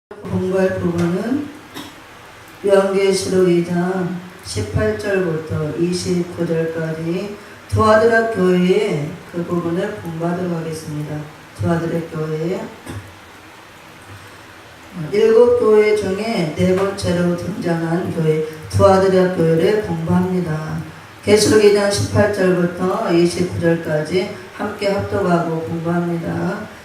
공부할 부분은 요한계시록 2장 18절부터 29절까지 두아드라 교회의 그 부분을 공부하도록 하겠습니다. 두아드라 교회 7교회 중에 4번째로 등장한 교회 두아드라 교회를 공부합니다. 계시록 2장 18절부터 29절까지 함께 합독하고 공부합니다.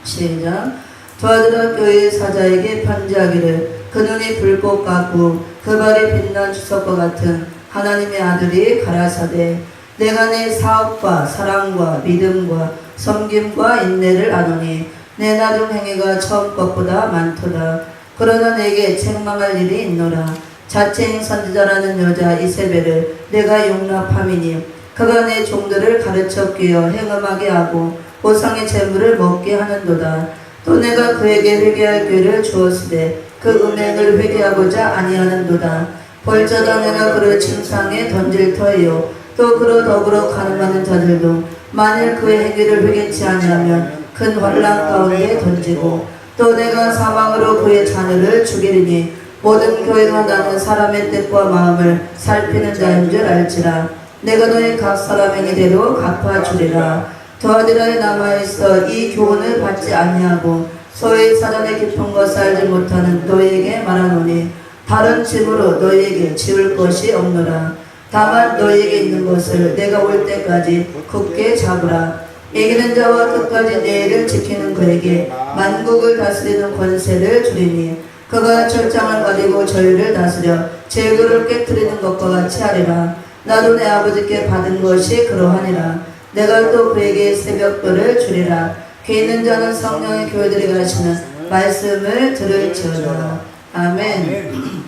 시작. 두아드라 교회의 사자에게 편지하기를 그 눈이 불꽃 같고 그 발이 빛난 주석과 같은 하나님의 아들이 가라사대 내가 내 사업과 사랑과 믿음과 섬김과 인내를 아노니 내 나중 행위가 처음 것보다 많도다. 그러나 내게 책망할 일이 있노라. 자칭 선지자라는 여자 이세벨을 내가 용납함이니 그가 내 종들을 가르쳐 끼어 행음하게 하고 보상의 재물을 먹게 하는도다. 또 내가 그에게 회개할 기회를 주었으되 그 음행을 회개하고자 아니하는도다. 벌저다 내가 그를 침상에 던질 터이요 또 그로 더불어 가늠하는 자들도 만일 그의 행위를 회개치 아니하면 큰 환난 가운데 던지고 또 내가 사망으로 그의 자녀를 죽이리니 모든 교회가 나는 사람의 뜻과 마음을 살피는 자인 줄 알지라. 내가 너의 각 사람 행위대로 갚아주리라. 두아드라에 남아있어 이 교훈을 받지 아니하고 소위 사전에 깊은 것을 알지 못하는 너희에게 말하노니 다른 집으로 너희에게 지을 것이 없노라. 다만 너희에게 있는 것을 내가 올 때까지 굳게 잡으라. 이기는 자와 끝까지 내 일을 지키는 그에게 만국을 다스리는 권세를 주리니 그가 철장을 가지고 저희를 다스려 제국을 깨뜨리는 것과 같이 하리라. 나도 내 아버지께 받은 것이 그러하니라. 내가 또 그에게 새벽별을 주리라. 귀 있는 자는 성령의 교회들이 가르치는 말씀을 들을지어다. 아멘.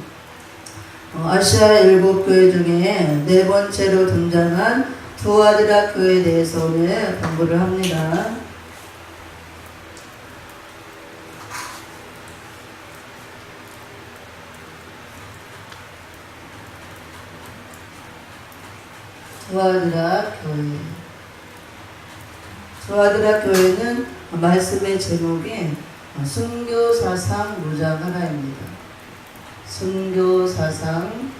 아시아 7교회 중에 4번째로 등장한 두아드라 교회에 대해서 오늘 공부를 합니다. 두아드라 교회. 두아드라 교회는 말씀의 제목이 순교사상 무장하라입니다. 순교사상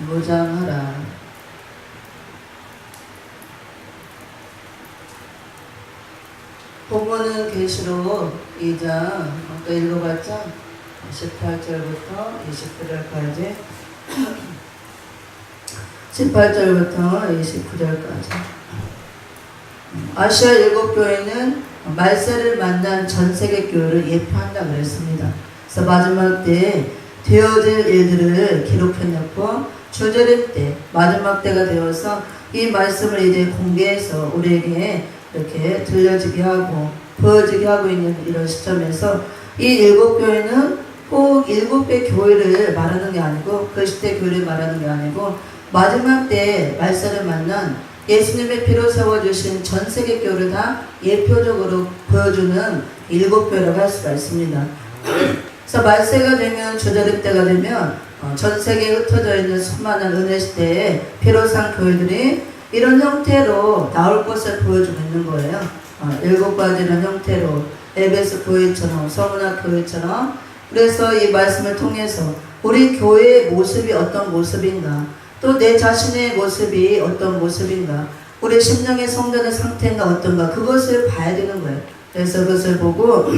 무장하라. 본문은 계시록 2장 아까 읽어봤죠? 18절부터 29절까지 18절부터 29절까지 아시아 7교회는 말세를 만난 전세계 교회를 예표한다 그랬습니다. 그래서 마지막 때에 되어질 일들을 기록해놓고 주저릴 때 마지막 때가 되어서 이 말씀을 이제 공개해서 우리에게 이렇게 들려지게 하고 보여지게 하고 있는 이런 시점에서 이 7교회는 꼭 7개 교회를 말하는 게 아니고 그 시대 교회를 말하는 게 아니고 마지막 때에 말세를 만난 예수님의 피로 세워주신 전세계 교회를 다 예표적으로 보여주는 7교회라고 할 수가 있습니다. 그래서 말세가 되면 주저립 때가 되면 전세계에 흩어져 있는 수많은 은혜 시대에 피로 산 교회들이 이런 형태로 나올 것을 보여주고 있는 거예요. 7가지는 형태로 에베소 교회처럼 서문화 교회처럼. 그래서 이 말씀을 통해서 우리 교회의 모습이 어떤 모습인가, 또 내 자신의 모습이 어떤 모습인가, 우리 심령의 성전의 상태가 어떤가, 그것을 봐야 되는 거예요. 그래서 그것을 보고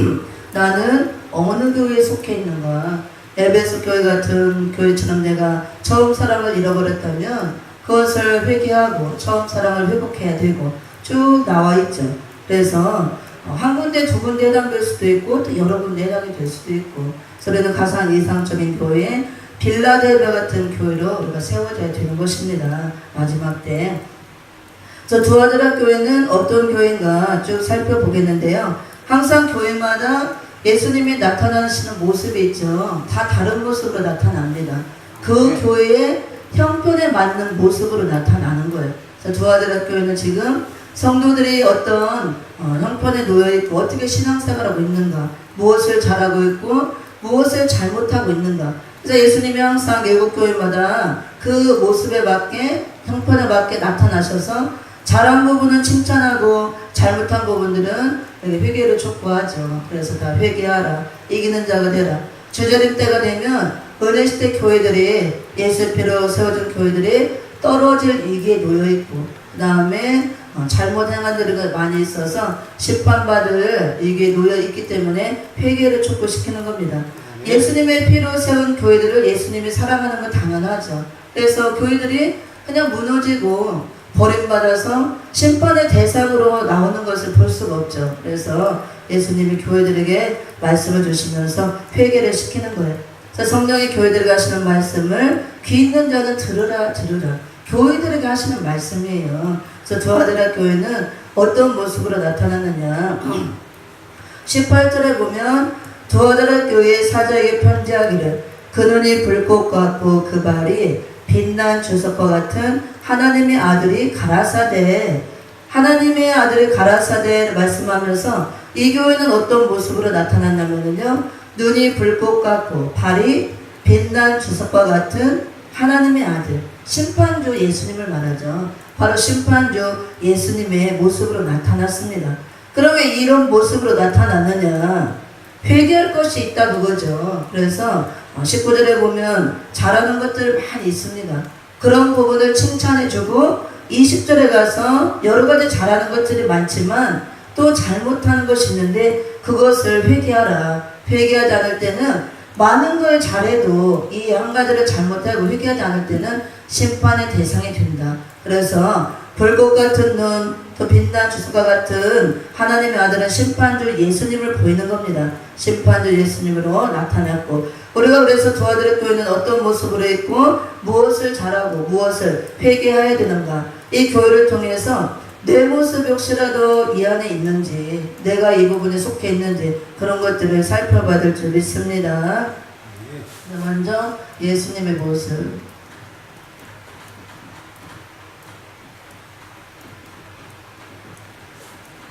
나는 어느 교회에 속해 있는가. 에베소 교회 같은 교회처럼 내가 처음 사랑을 잃어버렸다면 그것을 회개하고 처음 사랑을 회복해야 되고 쭉 나와 있죠. 그래서 한 군데 두 군데 해당될 수도 있고 또 여러 군데 해당이 될 수도 있고, 그래서 가장 이상적인 교회 빌라델비아 같은 교회로 우리가 세워져야 되는 것입니다. 마지막 때. 그래서 두아드라 교회는 어떤 교회인가 쭉 살펴보겠는데요. 항상 교회마다 예수님이 나타나시는 모습이 있죠. 다 다른 모습으로 나타납니다. 그 교회의 형편에 맞는 모습으로 나타나는 거예요. 그래서 두아드라 교회는 지금 성도들이 어떤 형편에 놓여있고 어떻게 신앙생활하고 있는가, 무엇을 잘하고 있고 무엇을 잘못하고 있는가. 그래서 예수님이 항상 7교회마다 그 모습에 맞게 형편에 맞게 나타나셔서 잘한 부분은 칭찬하고 잘못한 부분들은 회개를 촉구하죠. 그래서 다 회개하라. 이기는 자가 되라. 주저림 때가 되면 은혜시대 교회들이 예수의 피로 세워진 교회들이 떨어질 위기에 놓여있고 그 다음에 잘못 행한 들이 많이 있어서 심판받을 위기에 놓여있기 때문에 회개를 촉구시키는 겁니다. 예수님의 피로 세운 교회들을 예수님이 사랑하는 건 당연하죠. 그래서 교회들이 그냥 무너지고 버림받아서 심판의 대상으로 나오는 것을 볼 수가 없죠. 그래서 예수님이 교회들에게 말씀을 주시면서 회개를 시키는 거예요. 그래서 성령이 교회들에게 하시는 말씀을 귀 있는 자는 들으라 들으라. 교회들에게 하시는 말씀이에요. 그래서 두아드라 교회는 어떤 모습으로 나타났느냐. 18절에 보면 두아드라 교회의 사자에게 편지하기를 그 눈이 불꽃 같고 그 발이 빛난 주석과 같은 하나님의 아들이 가라사대. 하나님의 아들이 가라사대를 말씀하면서 이 교회는 어떤 모습으로 나타났냐면요, 눈이 불꽃 같고 발이 빛난 주석과 같은 하나님의 아들, 심판주 예수님을 말하죠. 바로 심판주 예수님의 모습으로 나타났습니다. 그러면 이런 모습으로 나타났느냐? 회개할 것이 있다 그거죠. 그래서 19절에 보면 잘하는 것들 많이 있습니다. 그런 부분을 칭찬해주고 20절에 가서 여러 가지 잘하는 것들이 많지만 또 잘못하는 것이 있는데 그것을 회개하라. 회개하지 않을 때는 많은 걸 잘해도 이 한 가지를 잘못하고 회개하지 않을 때는 심판의 대상이 된다. 그래서 불꽃 같은 눈, 또 빛난 주석과 같은 하나님의 아들은 심판주 예수님을 보이는 겁니다. 심판주 예수님으로 나타났고, 우리가 그래서 두아드라 교회는 어떤 모습으로 있고 무엇을 잘하고 무엇을 회개해야 되는가, 이 교회를 통해서 내 모습이 혹시라도 이 안에 있는지, 내가 이 부분에 속해 있는지 그런 것들을 살펴받을 줄 믿습니다. 먼저 예수님의 모습.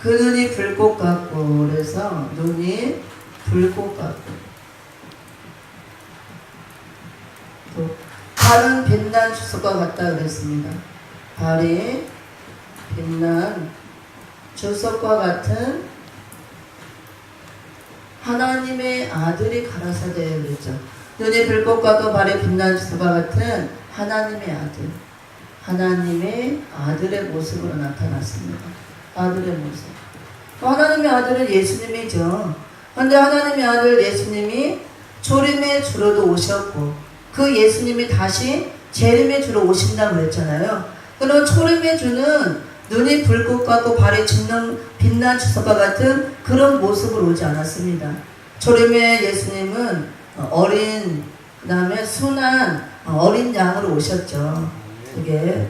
그 눈이 불꽃 같고, 그래서 눈이 불꽃 같고, 또 발은 빛난 주석과 같다 그랬습니다. 발이 빛난 주석과 같은 하나님의 아들이 가라사대 그랬죠. 눈이 불꽃 같고 발이 빛난 주석과 같은 하나님의 아들, 하나님의 아들의 모습으로 나타났습니다. 아들의 모습. 하나님의 아들은 예수님이죠. 그런데 하나님의 아들 예수님이 초림의 주로도 오셨고, 그 예수님이 다시 재림의 주로 오신다고 했잖아요. 그럼 초림의 주는 눈이 불꽃 같고 발이 빛난 주석과 같은 그런 모습으로 오지 않았습니다. 초림의 예수님은 어린, 그 다음에 순한 어린 양으로 오셨죠. 그게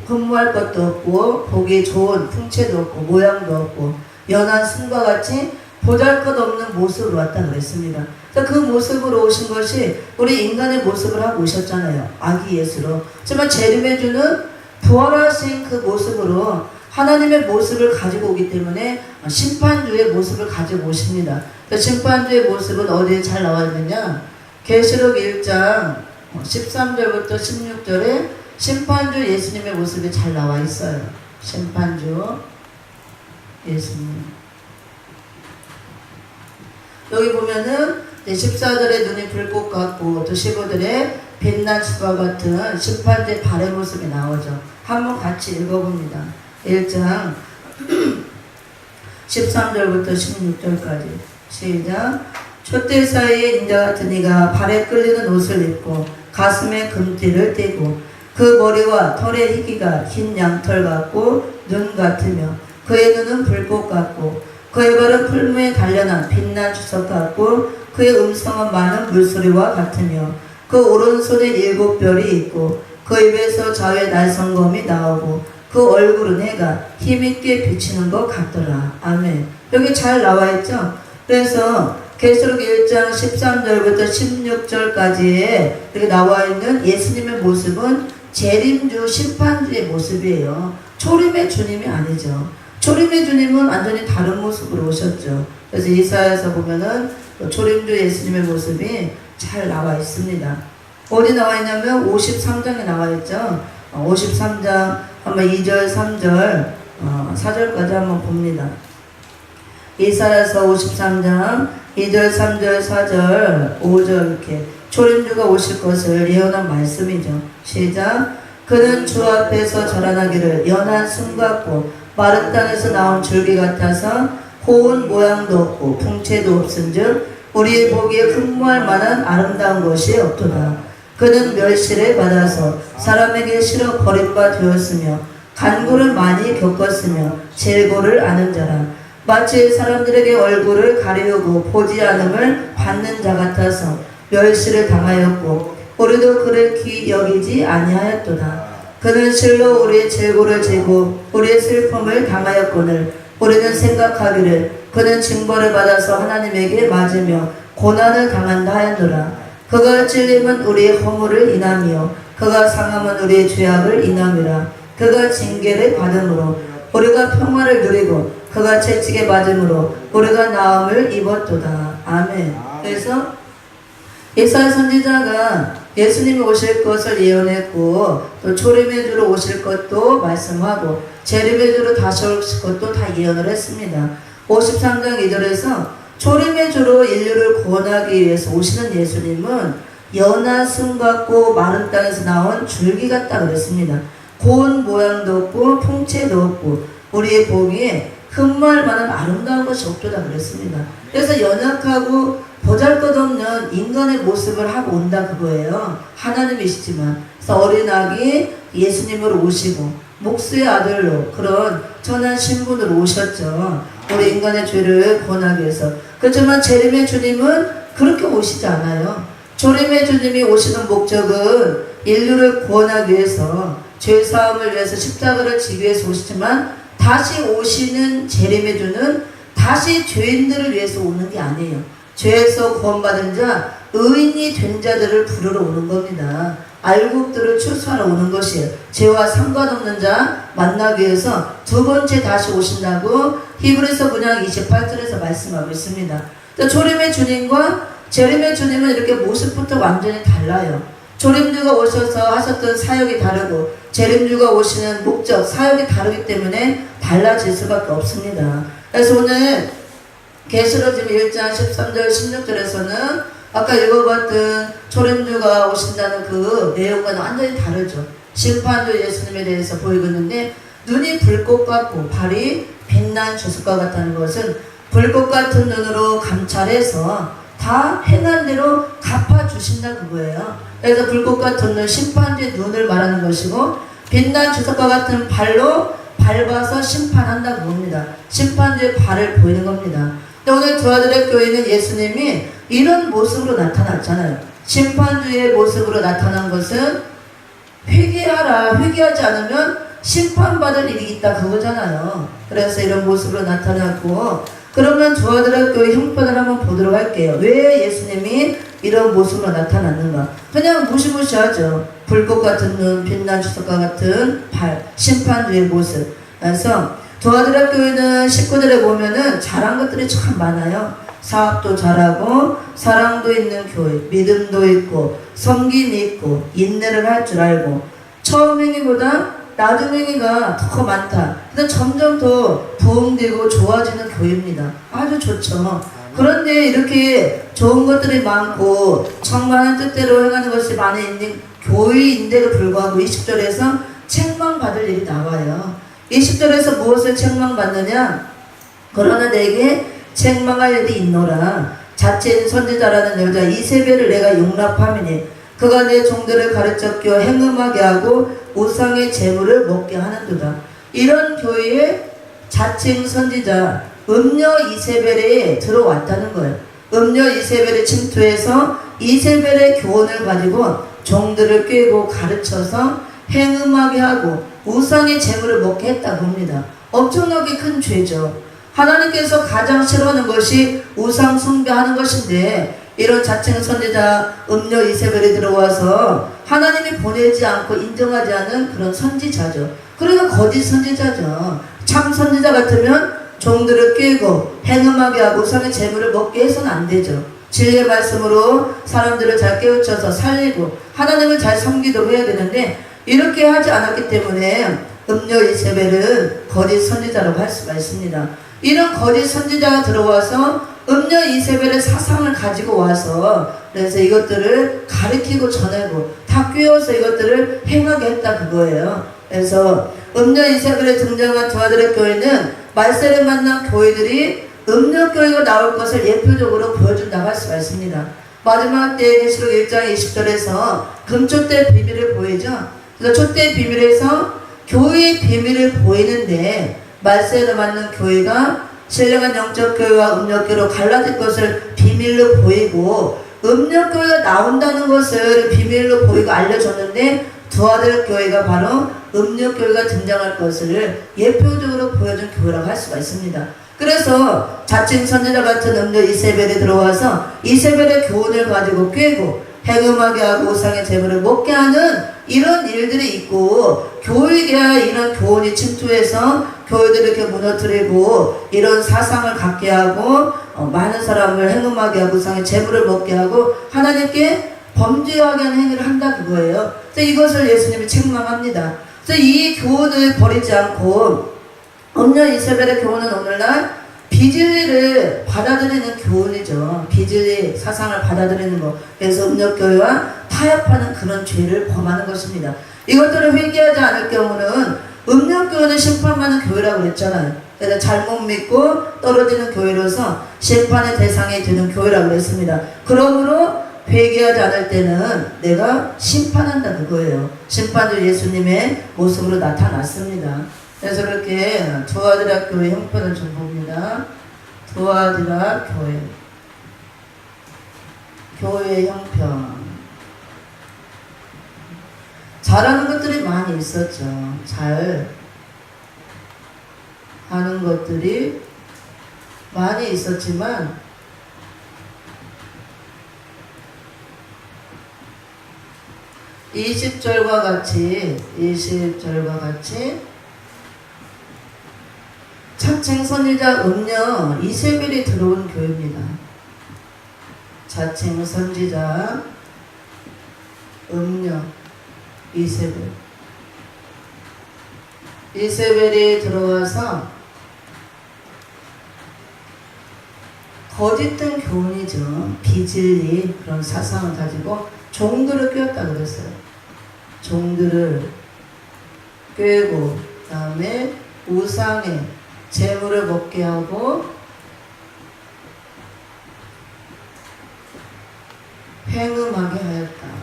근무할 것도 없고 보기 좋은 풍채도 없고 모양도 없고 연한 승과 같이 보잘것없는 모습으로 왔다 그랬습니다. 그 모습으로 오신 것이 우리 인간의 모습을 하고 오셨잖아요. 아기 예수로. 하지만 재림의 주는 부활하신 그 모습으로 하나님의 모습을 가지고 오기 때문에 심판주의 모습을 가지고 오십니다. 심판주의 모습은 어디에 잘 나와 있느냐? 계시록 1장 13절부터 16절에 심판주 예수님의 모습이 잘 나와 있어요. 심판주 예수님. 여기 보면은 14절에 눈이 불꽃 같고 또 15절에 빛난 주와 같은 심판주의 발의 모습이 나오죠. 한번 같이 읽어봅니다. 1장 13절부터 16절까지 시작. 촛대 사이에 인자 같은 이가 발에 끌리는 옷을 입고 가슴에 금띠를 띠고 그 머리와 털의 희기가 흰 양털 같고 눈 같으며 그의 눈은 불꽃 같고 그의 발은 풀무에 단련한 빛난 주석 같고 그의 음성은 많은 물소리와 같으며 그 오른손에 7별이 있고 그 입에서 자유의 날성검이 나오고 그 얼굴은 해가 힘있게 비치는 것 같더라. 아멘. 여기 잘 나와있죠? 그래서 계시록 1장 13절부터 16절까지에 이렇게 나와있는 예수님의 모습은 재림주 심판주의 모습이에요. 초림의 주님이 아니죠. 초림의 주님은 완전히 다른 모습으로 오셨죠. 그래서 이사야에서 보면은 초림주 예수님의 모습이 잘 나와 있습니다. 어디 나와 있냐면 53장에 나와 있죠. 53장 한번 2절, 3절, 4절까지 한번 봅니다. 이사야서 53장 2절, 3절, 4절, 5절 이렇게 초림주가 오실 것을 예언한 말씀이죠. 시작. 그는 주 앞에서 자라나기를 연한 숨 같고 마른 땅에서 나온 줄기 같아서 고운 모양도 없고 풍채도 없은즉 우리의 보기에 흠모할 만한 아름다운 것이 없도다. 그는 멸시를 받아서 사람에게 실어 버림바 되었으며 간구를 많이 겪었으며 재고를 아는 자라. 마치 사람들에게 얼굴을 가리우고 보지 않음을 받는 자 같아서 멸시를 당하였고 우리도 그를 귀히 여기지 아니하였도다. 그는 실로 우리의 재고를 재고 우리의 슬픔을 당하였거늘 우리는 생각하기를 그는 징벌을 받아서 하나님에게 맞으며 고난을 당한다 하였노라. 그가 찔림은 우리의 허물을 인함이요 그가 상함은 우리의 죄악을 인함이라. 그가 징계를 받음으로 우리가 평화를 누리고 그가 채찍에 맞음으로 우리가 나음을 입었도다. 아멘. 그래서 이사야 선지자가 예수님이 오실 것을 예언했고 또 초림의 주로 오실 것도 말씀하고 재림의 주로 다시 오실 것도 다 예언을 했습니다. 53장 2절에서 초림의 주로 인류를 구원하기 위해서 오시는 예수님은 연한 숨 같고 마른 땅에서 나온 줄기 같다 그랬습니다. 고운 모양도 없고 풍채도 없고 우리의 보기에 흠모할 만한 아름다운 것이 없도다 그랬습니다. 그래서 연약하고 보잘것없는 인간의 모습을 하고 온다 그거예요. 하나님이시지만. 그래서 어린 아기 예수님으로 오시고 목수의 아들로 그런 천한 신분으로 오셨죠. 우리 인간의 죄를 구원하기 위해서. 그렇지만 재림의 주님은 그렇게 오시지 않아요. 조림의 주님이 오시는 목적은 인류를 구원하기 위해서 죄사함을 위해서 십자가를 지기 위해서 오시지만 다시 오시는 재림의 주는 다시 죄인들을 위해서 오는 게 아니에요. 죄에서 구원받은 자, 의인이 된 자들을 부르러 오는 겁니다. 알곡들을 추수하러 오는 것이에요. 죄와 상관없는 자 만나기 위해서 두 번째 다시 오신다고 히브리서 9장 28절에서 말씀하고 있습니다. 조림의 주님과 재림의 주님은 이렇게 모습부터 완전히 달라요. 조림주가 오셔서 하셨던 사역이 다르고 재림주가 오시는 목적, 사역이 다르기 때문에 달라질 수밖에 없습니다. 그래서 오늘 계시록 1장 13절 16절에서는 아까 읽어봤던 초림주가 오신다는 그 내용과는 완전히 다르죠. 심판주 예수님에 대해서 보이고 있는데 눈이 불꽃 같고 발이 빛난 주석과 같다는 것은 불꽃 같은 눈으로 감찰해서 다 행한 대로 갚아주신다 그거예요. 그래서 불꽃 같은 눈, 심판주의 눈을 말하는 것이고 빛난 주석과 같은 발로 밟아서 심판한다 그겁니다. 심판주의 발을 보이는 겁니다. 오늘 두아들의 교회는 예수님이 이런 모습으로 나타났잖아요. 심판주의 모습으로 나타난 것은 회개하라, 회개하지 않으면 심판받을 일이 있다 그거잖아요. 그래서 이런 모습으로 나타났고, 그러면 두아들의 교회 형편을 한번 보도록 할게요. 왜 예수님이 이런 모습으로 나타났는가? 그냥 무시무시하죠. 불꽃 같은 눈, 빛난 주석과 같은 발, 심판주의 모습. 그래서 두아들의 교회는 식구들에 보면은 잘한 것들이 참 많아요. 사업도 잘하고 사랑도 있는 교회, 믿음도 있고 섬김이 있고 인내를 할 줄 알고 처음 행위보다 나중 행위가 더 많다. 근데 점점 더 부흥되고 좋아지는 교회입니다. 아주 좋죠. 그런데 이렇게 좋은 것들이 많고 정말한 뜻대로 행하는 것이 많이 있는 교회인데도 불구하고 20절에서 책망받을 일이 나와요. 20절에서 무엇을 책망받느냐? 그러나 내게 책망할 일이 있노라. 자칭 선지자라는 여자 이세벨을 내가 용납함이니 그가 내 종들을 가르쳐 껴 행음하게 하고 우상의 재물을 먹게 하는도다. 이런 교회에 자칭 선지자 음녀 이세벨에 들어왔다는 거예요. 음녀 이세벨에 침투해서 이세벨의 교훈을 가지고 종들을 꿰고 가르쳐서 행음하게 하고 우상의 재물을 먹게 했다고 합니다. 엄청나게 큰 죄죠. 하나님께서 가장 싫어하는 것이 우상 숭배하는 것인데 이런 자칭 선지자 음녀 이세벨이 들어와서 하나님이 보내지 않고 인정하지 않은 그런 선지자죠. 그러니까 거짓 선지자죠. 참 선지자 같으면 종들을 꿰고 행음하게 하고 우상의 재물을 먹게 해서는 안 되죠. 진리의 말씀으로 사람들을 잘 깨우쳐서 살리고 하나님을 잘 섬기도록 해야 되는데 이렇게 하지 않았기 때문에 음녀 이세벨은 거짓 선지자라고 할 수가 있습니다. 이런 거짓 선지자가 들어와서 음녀 이세벨의 사상을 가지고 와서 그래서 이것들을 가르치고 전하고 다 꿰어서 이것들을 행하게 했다 그거예요. 그래서 음녀 이세벨에 등장한 두 아들의 교회는 말세를 만난 교회들이 음녀 교회가 나올 것을 예표적으로 보여준다고 할 수가 있습니다. 마지막 때에 계시록 1장 20절에서 금촛대 비밀을 보이죠. 그래서 촛대 비밀에서 교회의 비밀을 보이는데 말세를 만난 교회가 신령한 영적 교회와 음력 교회로 갈라질 것을 비밀로 보이고 음력 교회가 나온다는 것을 비밀로 보이고 알려줬는데 두 아들 교회가 바로 음력 교회가 등장할 것을 예표적으로 보여준 교회라고 할 수가 있습니다. 그래서 자칭 선지자 같은 음녀 이세벨이 들어와서 이세벨의 교훈을 가지고 꿰고 해금하게 하고 우상의 제물을 먹게 하는 이런 일들이 있고 교회에 이런 교훈이 침투해서 교회들을 이렇게 무너뜨리고 이런 사상을 갖게 하고 많은 사람을 해금하게 하고 우상의 제물을 먹게 하고 하나님께 범죄하게 하는 행위를 한다 그거예요. 그래서 이것을 예수님이 책망합니다. 그래서 이 교훈을 버리지 않고 음녀 이세벨의 교훈은 오늘날 비진리를 받아들이는 교훈이죠. 비진리 사상을 받아들이는 것. 그래서 음력교회와 타협하는 그런 죄를 범하는 것입니다. 이것들을 회개하지 않을 경우는 음력교회는 심판받는 교회라고 그랬잖아요. 그래서 잘못 믿고 떨어지는 교회로서 심판의 대상이 되는 교회라고 그랬습니다. 그러므로 회개하지 않을 때는 내가 심판한다 그거예요. 심판주 예수님의 모습으로 나타났습니다. 그래서 이렇게 두아디라 교회 형편을 좀 봅니다. 두아디라 교회의 형편. 잘하는 것들이 많이 있었죠. 잘 하는 것들이 많이 있었지만 (20절과 같이) 자칭 선지자 음녀 이세벨이 들어온 교회입니다. 자칭 선지자 음녀 이세벨이 들어와서 거짓된 교훈이죠. 비진리 그런 사상을 가지고 종들을 꿰었다고 그랬어요. 종들을 꿰고 그 다음에 우상의 재물을 먹게 하고 행음하게 하였다.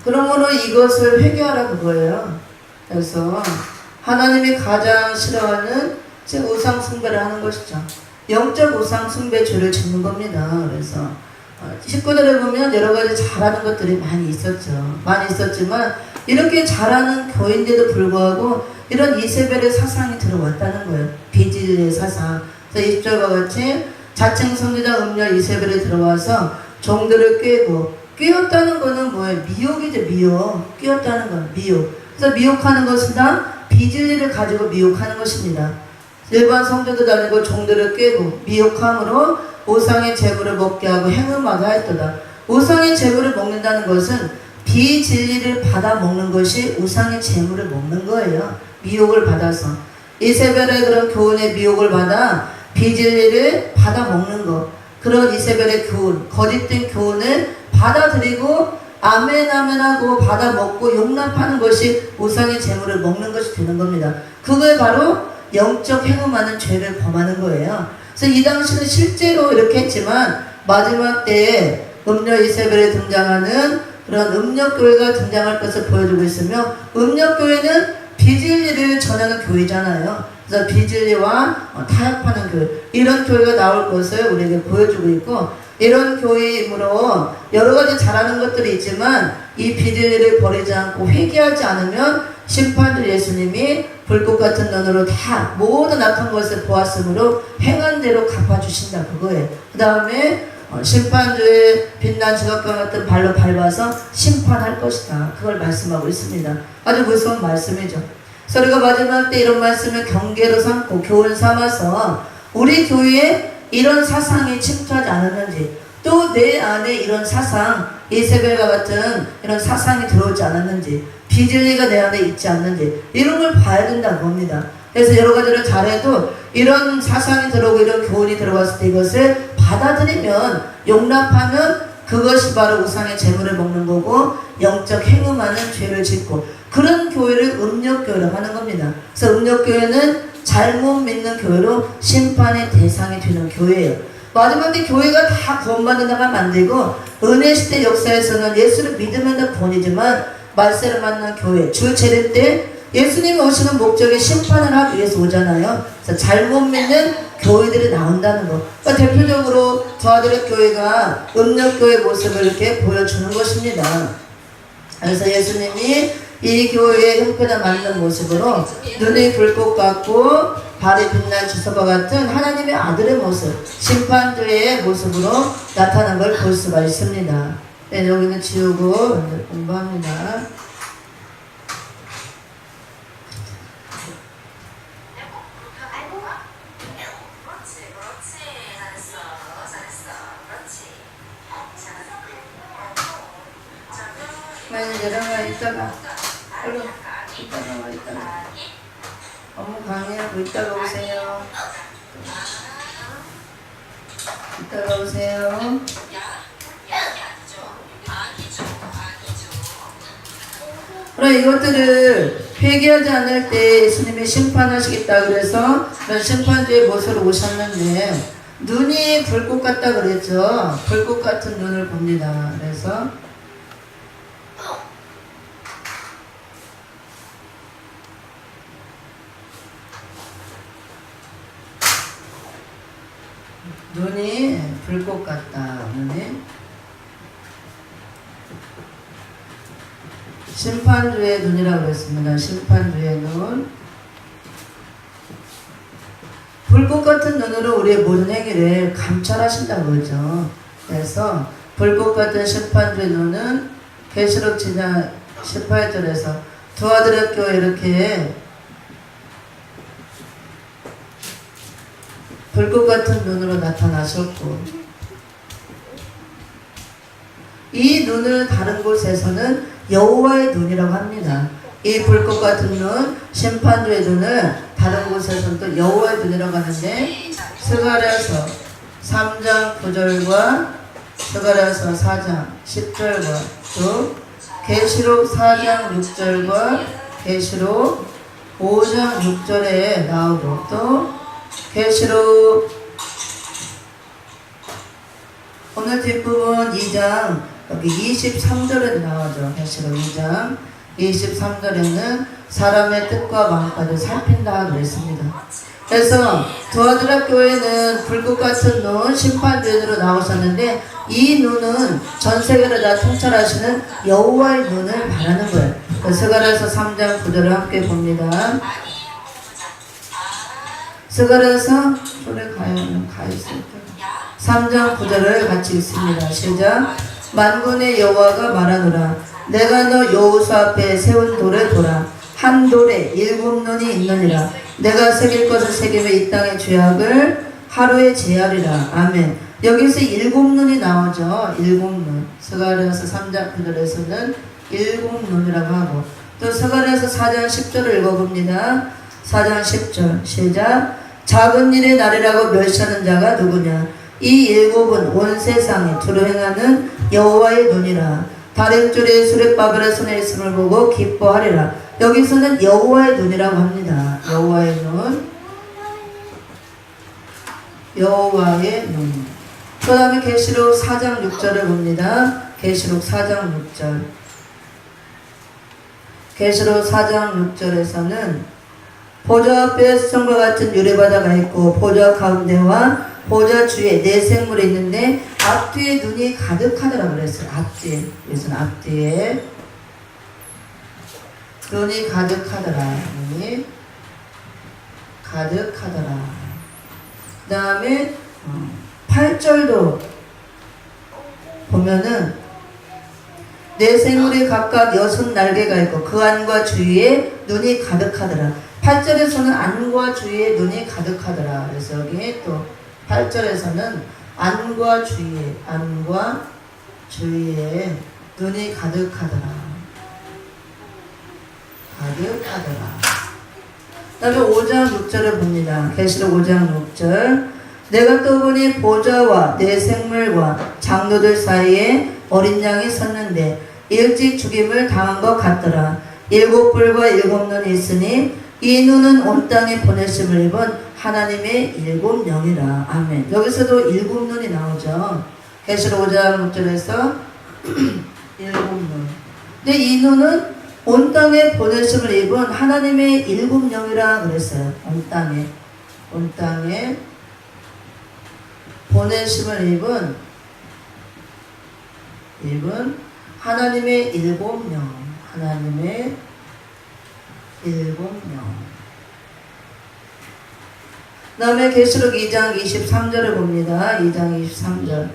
그러므로 이것을 회개하라 그거예요. 그래서 하나님이 가장 싫어하는 우상 숭배를 하는 것이죠. 영적 우상 숭배 죄를 짓는 겁니다. 그래서 식구들을 보면 여러 가지 잘하는 것들이 많이 있었죠. 많이 있었지만 이렇게 잘하는 교인데도 불구하고 이런 이세벨의 사상이 들어왔다는 거예요. 비진리의 사상. 그래서 20절과 같이 자칭 선지자 음녀 이세벨이 들어와서 종들을 꿰고 꿰었다는 거는 뭐예요? 미혹이죠. 미혹. 꿰었다는 건 미혹. 그래서 미혹하는 것은 다 비진리를 가지고 미혹하는 것입니다. 일반 성도도 아니고 종들을 꿰고 미혹함으로 우상의 제물을 먹게 하고 행음하게 하였도다. 우상의 제물을 먹는다는 것은 비진리를 받아 먹는 것이 우상의 제물을 먹는 거예요. 미혹을 받아서 이세벨의 그런 교훈의 미혹을 받아 비진리를 받아 먹는 것, 그런 이세벨의 교훈, 거짓된 교훈을 받아들이고 아멘 아멘 하고 받아 먹고 용납하는 것이 우상의 제물을 먹는 것이 되는 겁니다. 그걸 바로 영적 행음하는 죄를 범하는 거예요. 그래서 이 당시는 실제로 이렇게 했지만 마지막 때에 음녀 이세벨에 등장하는 그런 음력교회가 등장할 것을 보여주고 있으며 음력교회는 비진리를 전하는 교회잖아요. 그래서 비진리와 타협하는 교회, 이런 교회가 나올 것을 우리에게 보여주고 있고, 이런 교회이므로 여러 가지 잘하는 것들이 있지만 이 비진리를 버리지 않고 회개하지 않으면 심판주 예수님이 불꽃 같은 눈으로 다 모든 악한 것을 보았으므로 행한 대로 갚아주신다 그거예요. 그 다음에 심판주의 빛난 지각과 같은 발로 밟아서 심판할 것이다. 그걸 말씀하고 있습니다. 아주 무서운 말씀이죠. 그래서 우리가 마지막 때 이런 말씀을 경계로 삼고 교훈 삼아서 우리 교회에 이런 사상이 침투하지 않았는지, 또 내 안에 이런 사상, 이세벨과 같은 이런 사상이 들어오지 않았는지, 비진리가 내 안에 있지 않는지 이런 걸 봐야 된다고 봅니다. 그래서 여러 가지를 잘해도 이런 사상이 들어오고 이런 교훈이 들어왔을 때 이것을 받아들이면, 용납하면 그것이 바로 우상의 재물을 먹는 거고 영적 행음하는 죄를 짓고, 그런 교회를 음력교회라고 하는 겁니다. 그래서 음력교회는 잘못 믿는 교회로 심판의 대상이 되는 교회예요. 마지막 때 교회가 다 구원받는다가 만들고, 은혜 시대 역사에서는 예수를 믿으면 다 구원이지만 말세를 만난 교회, 주 재림 때 예수님이 오시는 목적이 심판을 하기 위해서 오잖아요. 그래서 잘못 믿는 교회들이 나온다는 거. 그러니까 대표적으로 저아들의 교회가 음력교회 모습을 이렇게 보여주는 것입니다. 그래서 예수님이 이 교회의 형편에 맞는 모습으로 눈이 불꽃 같고 발이 빛난 주석과 같은 하나님의 아들의 모습, 심판주의 모습으로 나타난 걸 볼 수가 있습니다. 네, 여기는 지우고 이제 공부합니다. 내려가 있다가 얼른 이따가 업무 강의하고 이따가 오세요. 이따가 오세요. 그럼 이것들을 회개하지 않을 때 예수님이 심판하시겠다 그래서 심판주의 모습으로 오셨는데, 눈이 불꽃 같다 그랬죠. 불꽃 같은 눈을 봅니다. 그래서 눈이 불꽃 같다. 눈이 심판주의 눈이라고 했습니다. 심판주의 눈. 불꽃 같은 눈으로 우리의 모든 행위를 감찰하신다고 그러죠. 그래서 불꽃 같은 심판주의 눈은 계시록 7장 18절에서 두 아들의 교회 이렇게 불꽃 같은 눈으로 나타나셨고, 이 눈을 다른 곳에서는 여호와의 눈이라고 합니다. 이 불꽃 같은 눈, 심판주의 눈을 다른 곳에서는 또 여호와의 눈이라고 하는데, 스가랴서 3장 9절과 스가랴서 4장 10절과 또 계시록 4장 6절과 계시록 5장 6절에 나오고, 또 계시록 오늘 뒷부분 2장 여기 23절에 나오죠. 계시록 2장 23절에는 사람의 뜻과 마음까지 살핀다 그랬습니다. 그래서 두아드라 교회는 불꽃 같은 눈, 심판주의로 나오셨는데, 이 눈은 전 세계를 다 통찰하시는 여호와의 눈을 말하는 거예요. 스가랴서 3장 9절을 함께 봅니다. 스가랴서 소리 가있을 때 3장 9절을 같이 읽습니다. 시작. 만군의 여호와가 말하노라. 내가 너 여호수 앞에 세운 돌을 보라. 한 돌에 7눈이 있느니라. 내가 새길 것을 새기며 이 땅의 죄악을 하루에 제하리라. 아멘. 여기서 7눈이 나오죠. 7눈. 스가랴서 3장 9절에서는 7눈이라고 하고, 또 스가랴서 4장 10절을 읽어봅니다. 4장 10절 시작. 작은 일의 날이라고 멸시하는 자가 누구냐? 이 7은 온 세상에 두루 행하는 여호와의 눈이라. 다림줄에 수레바벨의 손에 있음을 보고 기뻐하리라. 여기서는 여호와의 눈이라고 합니다. 여호와의 눈, 여호와의 눈. 그 다음에 계시록 4장 6절을 봅니다. 계시록 4장 6절. 계시록 4장 6절에서는 보좌 앞에 수정과 같은 유리바다가 있고, 보좌 가운데와 보좌 주위에 네 생물이 있는데 앞뒤에 눈이 가득하더라 그랬어요. 앞뒤에. 여기서는 앞뒤에 눈이 가득하더라. 눈이 가득하더라. 그 다음에 8절도 보면은 네 생물이 각각 6날개가 있고 그 안과 주위에 눈이 가득하더라. 8절에서는 안과 주위에 눈이 가득하더라. 그래서 여기 또 8절에서는 안과 주위에, 안과 주위에 눈이 가득하더라. 가득하더라. 그 다음에 5장 6절을 봅니다. 계시록 5장 6절. 내가 또 보니 보좌와 내 생물과 장로들 사이에 어린 양이 섰는데 일찍 죽임을 당한 것 같더라. 7뿔과 7눈이 있으니 이 눈은 온 땅에 보내심을 입은 하나님의 7영이라. 아멘. 여기서도 7눈이 나오죠. 계시록 5장 6절에서 7눈. 근데 이 눈은 온 땅에 보내심을 입은 하나님의 7영이라 그랬어요. 온 땅에 보내심을 입은 하나님의 7영. 하나님의 7영. 그 다음에 계시록 2장 23절을 봅니다. 2장 23절.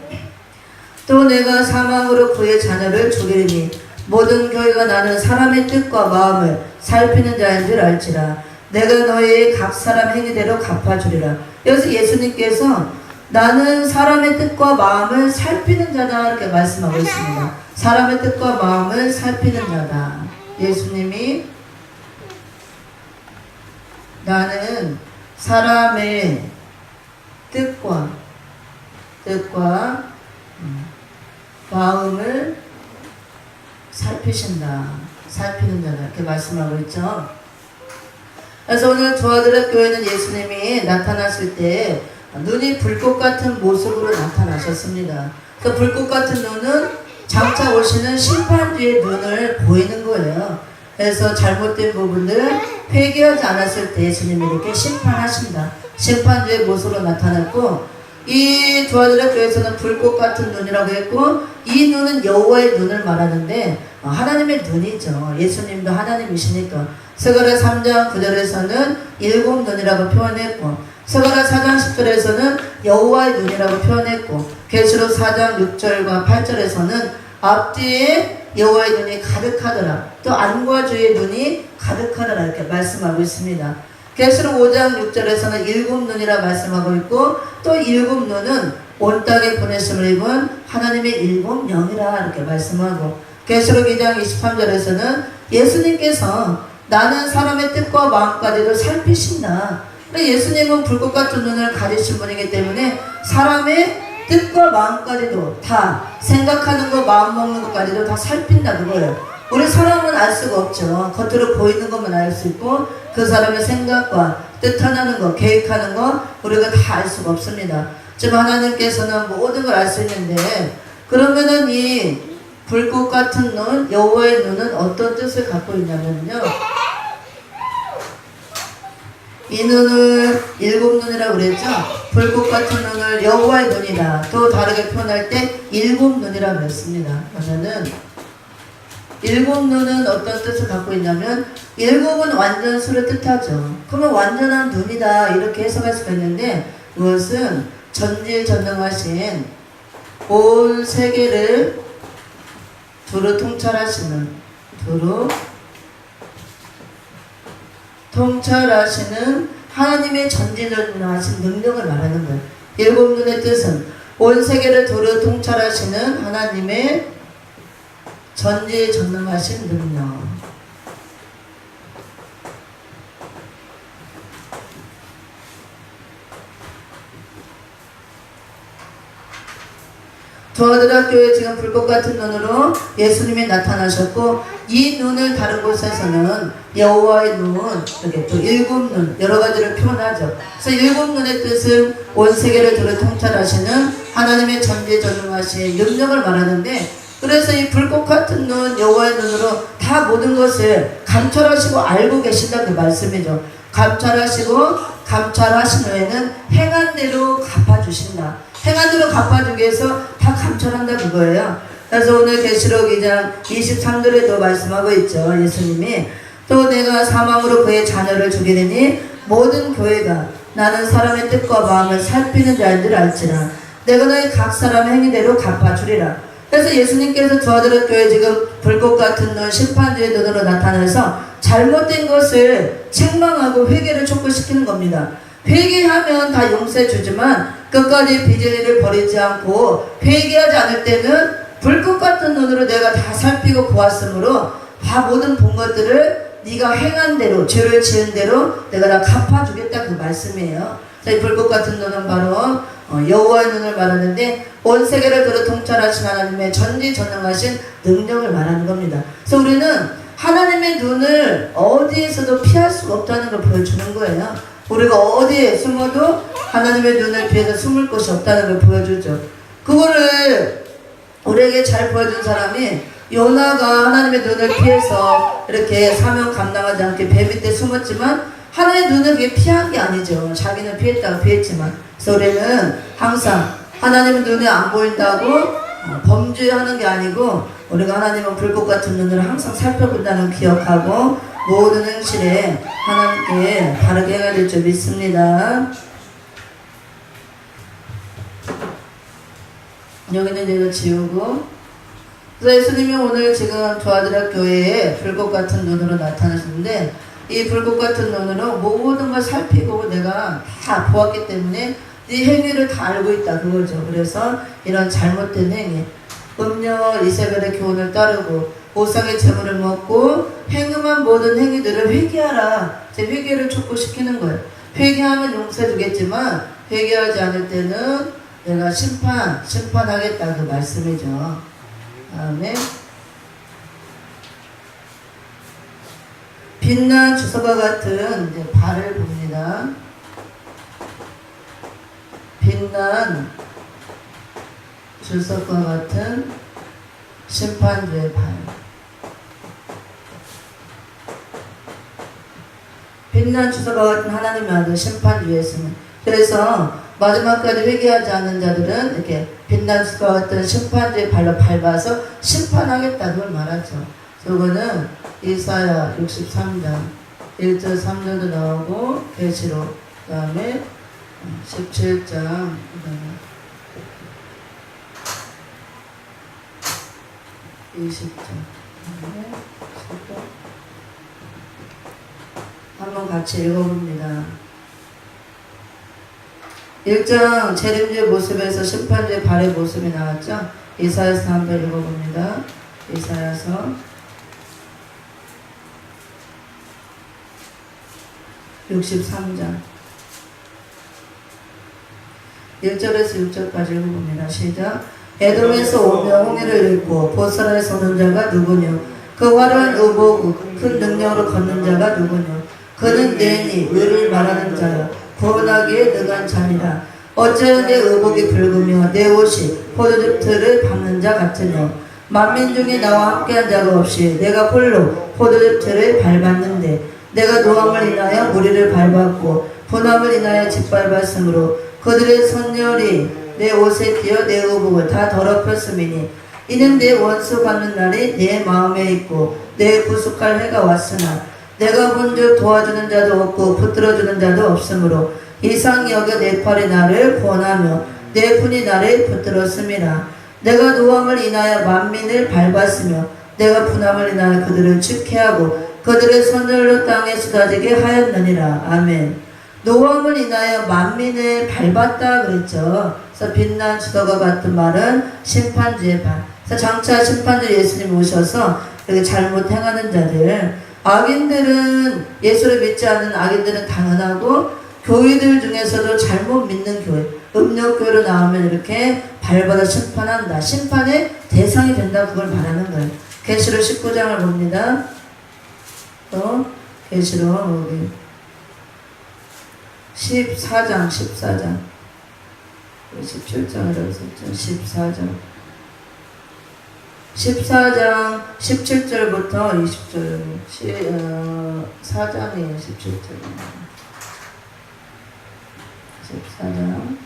또 내가 사망으로 그의 자녀를 죽이리니 모든 교회가 나는 사람의 뜻과 마음을 살피는 자인 줄 알지라. 내가 너희의 각 사람 행위대로 갚아주리라. 여기서 예수님께서 나는 사람의 뜻과 마음을 살피는 자다 이렇게 말씀하고 있습니다. 사람의 뜻과 마음을 살피는 자다. 예수님이 나는 사람의 뜻과 마음을 살피는 자다 이렇게 말씀하고 있죠. 그래서 오늘 두아드라 교회는 예수님이 나타나실 때 눈이 불꽃 같은 모습으로 나타나셨습니다. 그 불꽃 같은 눈은 장차 오시는 심판주의 눈을 보이는 거예요. 그래서 잘못된 부분들 회개하지 않았을 때 예수님이 이렇게 심판하신다. 심판주의 모습으로 나타났고, 이 두아드라 교회에서는 불꽃 같은 눈이라고 했고, 이 눈은 여호와의 눈을 말하는데 하나님의 눈이죠. 예수님도 하나님이시니까. 스가랴 3장 9절에서는 7눈이라고 표현했고, 스가랴 4장 10절에서는 여호와의 눈이라고 표현했고, 계시록 4장 6절과 8절에서는 앞뒤에 여호와의 눈이 가득하더라. 또 안과 주의 눈이 가득하더라 이렇게 말씀하고 있습니다. 계시록 5장 6절에서는 7눈이라 말씀하고 있고, 또 7눈은 온 땅에 보내심을 입은 하나님의 7영이라 이렇게 말씀하고, 계시록 2장 23절에서는 예수님께서 나는 사람의 뜻과 마음까지도 살피신다. 예수님은 불꽃 같은 눈을 가지신 분이기 때문에 사람의 뜻과 마음까지도 다, 생각하는 거, 마음 먹는 것까지도 다 살핀다 그거예요. 우리 사람은 알 수가 없죠. 겉으로 보이는 것만 알 수 있고 그 사람의 생각과 뜻하는 거, 계획하는 거 우리가 다 알 수가 없습니다. 지금 하나님께서는 모든 걸 알 수 있는데, 그러면은 이 불꽃 같은 눈, 여호와의 눈은 어떤 뜻을 갖고 있냐면요, 이 눈을 7눈이라고 그랬죠. 불꽃 같은 눈을 여호와의 눈이다. 또 다르게 표현할 때 7눈이라고 그랬습니다. 그러면은 7눈은 어떤 뜻을 갖고 있냐면 7은 완전수를 뜻하죠. 그러면 완전한 눈이다 이렇게 해석할 수가 있는데, 그것은 전지전능하신 온 세계를 두루 통찰하시는 하나님의 전지전능하신 능력을 말하는 거예요. 7눈의 뜻은 온 세계를 두루 통찰하시는 하나님의 전지전능하신 능력. 두아드라 교회 지금 불꽃 같은 눈으로 예수님이 나타나셨고, 이 눈을 다른 곳에서는 여호와의 눈, 이렇게 또 7눈 여러 가지를 표현하죠. 그래서 7눈의 뜻은 온 세계를 두루 통찰하시는 하나님의 전지전능하신 능력을 말하는데, 그래서 이 불꽃 같은 눈, 여호와의 눈으로 다 모든 것을 감찰하시고 알고 계신다 그 말씀이죠. 감찰하신 후에는 행한 대로 갚아주신다. 행한 대로 갚아주기 위해서 다 감찰한다 그거예요. 그래서 오늘 계시록 2장 23절에도 말씀하고 있죠. 예수님이 또 내가 사망으로 그의 자녀를 죽이느니 모든 교회가 나는 사람의 뜻과 마음을 살피는 자인 줄 알지라. 내가 너희 각 사람 행위대로 갚아주리라. 그래서 예수님께서 두아드라 교회 지금 불꽃 같은 눈, 심판주의 눈으로 나타나서 잘못된 것을 책망하고 회개를 촉구시키는 겁니다. 회개하면 다 용서해 주지만 끝까지 비진리를 버리지 않고 회개하지 않을 때는 불꽃 같은 눈으로 내가 다 살피고 보았으므로 다 모든 본 것들을 네가 행한 대로 죄를 지은 대로 내가 다 갚아주겠다 그 말씀이에요. 이 불꽃 같은 눈은 바로 여호와의 눈을 말하는데 온 세계를 그로 통찰하신 하나님의 전지전능하신 능력을 말하는 겁니다. 그래서 우리는 하나님의 눈을 어디에서도 피할 수가 없다는 걸 보여주는 거예요. 우리가 어디에 숨어도 하나님의 눈을 피해서 숨을 곳이 없다는 걸 보여주죠. 그거를 우리에게 잘 보여준 사람이 요나가 하나님의 눈을 피해서 이렇게 사명 감당하지 않게 배 밑에 숨었지만 하나님의 눈을 그게 피한 게 아니죠. 자기는 피했다고 피했지만. 그래서 우리는 항상 하나님의 눈에 안 보인다고 범죄하는 게 아니고 우리가 하나님은 불꽃 같은 눈으로 항상 살펴본다는 기억하고 모든 행실에 하나님께 바르게 해야 될 줄 믿습니다. 여기는 내가 지우고. 그래서 예수님이 오늘 지금 조아드락 교회에 불꽃 같은 눈으로 나타나셨는데 이 불꽃 같은 눈으로 모든 걸 살피고 내가 다 보았기 때문에 네 행위를 다 알고 있다 그거죠. 그래서 이런 잘못된 행위, 음녀 이세벨의 교훈을 따르고 우상의 재물을 먹고 행음한 모든 행위들을 회개하라. 제 회개를 촉구시키는 거예요. 회개하면 용서해 주겠지만 회개하지 않을 때는 내가 심판하겠다 그 말씀이죠. 다음에 빛난 주석과 같은 이제 발을 봅니다. 빛난 주석과 같은 심판주의 발. 빛난 주석과 같은 하나님의 아들 심판주에 있으면. 그래서 마지막까지 회개하지 않는 자들은 이렇게 빛난 주석과 같은 심판주의 발로 밟아서 심판하겠다 그걸 말하죠. 저거는 이사야 63장 1절 3절도 나오고 계시록 그 다음에 17장 그 다음에 20장 한번 같이 읽어봅니다. 1장 재림주의 모습에서 심판주의 발의 모습이 나왔죠. 이사야서 한번 읽어봅니다. 이사야서 63장 1절에서 6절까지 읽어봅니다. 시작. 에돔에서 오며 홍해를 읽고 보스라에서 오는 자가 누구뇨? 그 화려한 의복 큰 능력으로 걷는 자가 누구뇨? 그는 내니 의를 말하는 자여 구원하기에 능한 자니라. 어찌하여 내 의복이 붉으며 내 옷이 포도즙 틀을 밟는 자 같으뇨? 만민 중에 나와 함께한 자가 없이 내가 홀로 포도즙 틀을 밟았는데 내가 노함을 인하여 무리를 밟았고 분함을 인하여 짓밟았으므로 그들의 선열이 내 옷에 띄어 내 의복을 다 더럽혔음이니 이는 내 원수 받는 날이 내 마음에 있고 내 구속할 해가 왔으나 내가 본즉 도와주는 자도 없고 붙들어주는 자도 없으므로 이상히 여겨 내 팔이 나를 구원하며 내 분이 나를 붙들었음이라. 내가 노함을 인하여 만민을 밟았으며 내가 분함을 인하여 그들을 축해하고 그들의 손들로 땅에 쏟아지게 하였느니라. 아멘. 노함을 인하여 만민을 밟았다 그랬죠. 그래서 빛난 주석과 같은 말은 심판주의 발. 그래서 장차 심판주 예수님 오셔서 이렇게 잘못 행하는 자들, 악인들은 예수를 믿지 않는 악인들은 당연하고 교회들 중에서도 잘못 믿는 교회, 음력교회로 나오면 이렇게 밟아서 심판한다. 심판의 대상이 된다 그걸 말하는 거예요. 계시록 19장을 봅니다. 또 계시록 여기 14장 17장이라고 썼죠. 14장 17절부터 20절 4장이에요. 17절 14장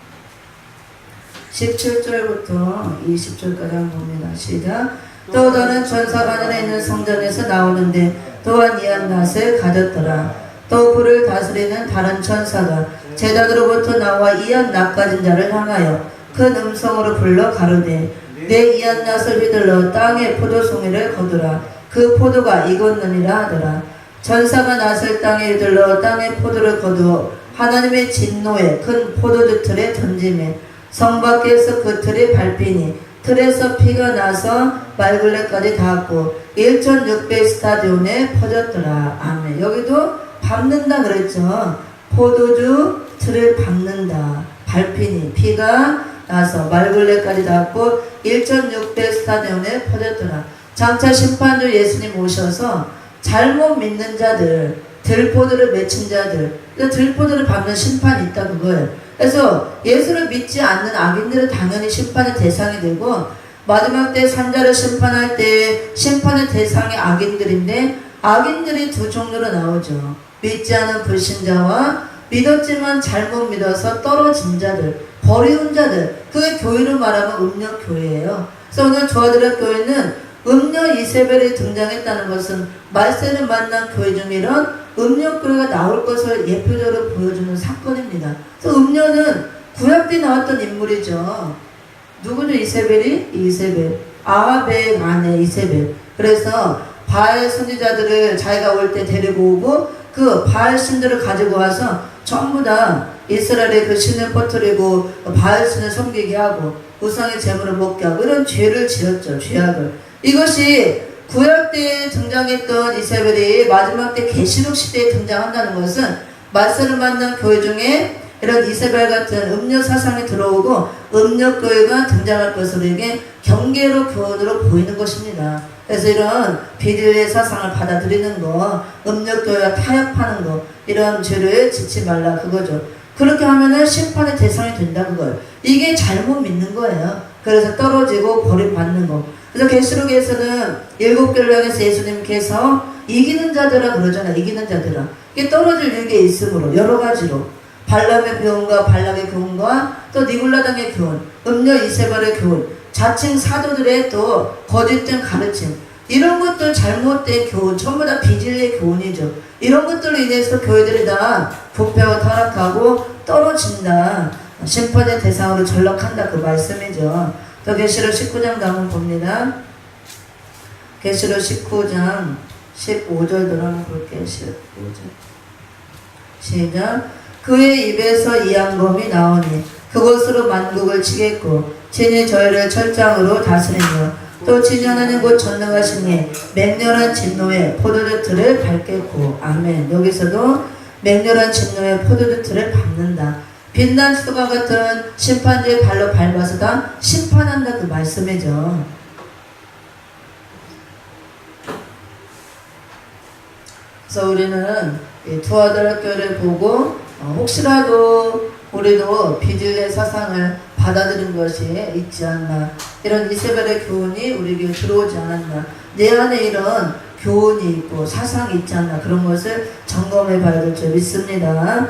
17절부터 20절까지 한번 봅니다. 시작. 또 너는 전사가 하늘에 있는 성전에서 나오는데 또한 이한 낫을 가졌더라. 또 불을 다스리는 다른 천사가 제단으로부터 나와 이한 낫 가진 자를 향하여 큰 음성으로 불러 가로되 내 이한 낫을 휘둘러 땅에 포도송이를 거두라. 그 포도가 익었느니라 하더라. 전사가 낫을 땅에 휘둘러 땅에 포도를 거두어 하나님의 진노에 큰 포도주 틀에 던지매 성 밖에서 그 틀이 밟히니 틀에서 피가 나서 말굴레까지 닿았고 1600 스타디온에 퍼졌더라. 아멘. 여기도 밟는다 그랬죠. 포도주 틀을 밟는다. 밟히니 피가 나서 말굴레까지 닿았고 1600 스타디온에 퍼졌더라. 장차 심판주 예수님 오셔서 잘못 믿는 자들, 들포들을 맺힌 자들, 들포들을 밟는 심판이 있다 그거예요. 그래서 예수를 믿지 않는 악인들은 당연히 심판의 대상이 되고, 마지막 때 산자를 심판할 때 심판의 대상이 악인들인데, 악인들이 두 종류로 나오죠. 믿지 않은 불신자와 믿었지만 잘못 믿어서 떨어진 자들, 버리운 자들. 그게 교회로 말하면 음력교회예요. 그래서 오늘 조아들의 교회는 음녀 이세벨이 등장했다는 것은 말세를 만난 교회 중 이런 음녀교회가 나올 것을 예표적으로 보여주는 사건입니다. 그래서 음녀는 구약 때 나왔던 인물이죠. 누구죠? 이세벨. 아합의 아내 이세벨. 그래서 바알 선지자들을 자기가 올 때 데리고 오고 그 바알 신들을 가지고 와서 전부 다 이스라엘의 그 신을 퍼뜨리고 바알 신을 섬기게 하고 우상의 제물을 먹게 하고 이런 죄를 지었죠. 죄악을. 이것이 구약 때에 등장했던 이세벨이 마지막 때 계시록 시대에 등장한다는 것은 말세를 만난 교회 중에 이런 이세벨 같은 음료 사상이 들어오고 음료교회가 등장할 것으로 이게 경계로 교훈으로 보이는 것입니다. 그래서 이런 비딜의 사상을 받아들이는 거, 음료교회와 타협하는 거, 이런 죄를 짓지 말라 그거죠. 그렇게 하면은 심판의 대상이 된다 그거예요. 이게 잘못 믿는 거예요. 그래서 떨어지고 버림받는 거. 그래서 계시록에서는 7교를 향해서 예수님께서 이기는 자들아 그러잖아요. 이기는 자들아. 이게 떨어질 일이 있으므로 여러 가지로 발람의 교훈과 발락의 교훈과 또 니골라당의 교훈, 음녀 이세벨의 교훈, 자칭 사도들의 또 거짓된 가르침, 이런 것들 잘못된 교훈, 전부 다 비진리의 교훈이죠. 이런 것들로 인해서 교회들이 다 부패와 타락하고 떨어진다. 심판의 대상으로 전락한다 그 말씀이죠. 또 계시록 19장 가면 봅니다. 계시록 19장 15절도 한번 볼게요. 15절 시작. 그의 입에서 이양검이 나오니 그것으로 만국을 치겠고 진이 저희를 철장으로 다스리며 또 진연하는 곳 전능하신 이 맹렬한 진노의 포도주 틀을 밟겠고. 아멘. 여기서도 맹렬한 진노의 포도주 틀을 밟는다. 빛난 수도가 같은 심판주의 발로 밟아서 다 심판한다 그 말씀이죠. 그래서 우리는 두 아들 학교를 보고 혹시라도 우리도 비딜의 사상을 받아들인 것이 있지 않나, 이런 이세벨의 교훈이 우리에게 들어오지 않았나, 내 안에 이런 교훈이 있고 사상이 있지 않나, 그런 것을 점검해 봐야 될 줄 믿습니다.